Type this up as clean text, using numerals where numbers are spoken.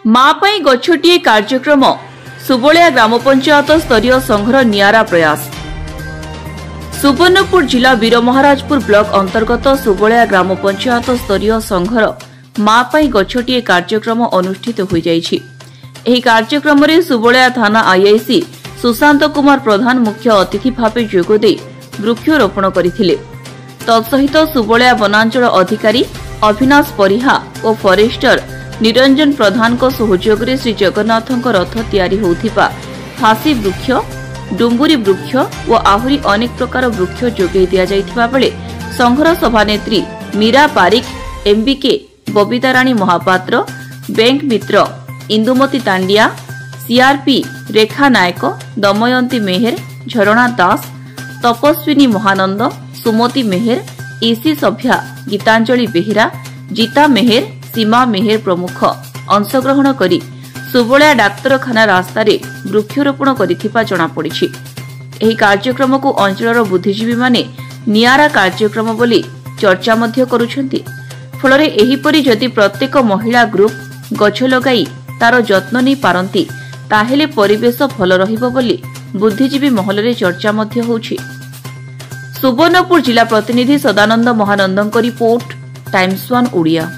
माँ पाई गछटिए कार्यक्रम सुबलिया ग्राम पंचायत स्तरीय संघर नियारा प्रयास। सुवर्णपुर जिला वीरमहाराजपुर ब्लॉक अंतर्गत सुबलिया ग्राम पंचायत स्तरीय संघर माँ पाई गछटिए कार्यक्रम अनुष्ठित हो जाइछि। एही कार्यक्रम रे सुबलिया थाना आईआईसी सुशांत कुमार प्रधान मुख्य अतिथि भावे जोगदे वृक्षरोपण करथिले। तत्सहित सुबलिया वनांचल अधिकारी अविनाश परिहा और फॉरेस्टर निरंजन प्रधान को सहयोग रे श्री जगन्नाथ रथ तैयारी होउथिबा फासी वृक्ष, डुंबुरी वृक्ष और आहुरी अनेक प्रकार वृक्ष जोगे दिया जाइथिबा बेले संघर सभानेत्री मीरा पारिक, एमबीके बबीता राणी महापात्र, बैंक मित्र इंदुमती तांडिया, सीआरपी रेखा नायक, दमयंती मेहर, झरणा दास, तपस्विनी महानंद, सुमती मेहर, ईसी सभ्या, गीतांजलि बेहेरा, जीता मेहर, सीमा मेहर प्रमुख अंशग्रहण करी सुबलिया डाक्तरखाना रास्तार वृक्षरोपण करिथिबा जणा पड़िछि। एही कार्यक्रम को अंचलर बुद्धिजीवी माने नियारा कार्यक्रम बोली चर्चा मध्य करुछंती। फलरे एहीपरि जदि प्रत्येक महिला ग्रुप गछ लगाई तार जत्न नै पारंती ताहेले परिवेश भल रहिबो बोली बुद्धिजीवी महलरे चर्चा मध्य होउछि। सुवर्णपुर जिला प्रतिनिधि सदानंद महानंदଙ୍କ रिपोर्ट, टाइम्स 1 ओडिया।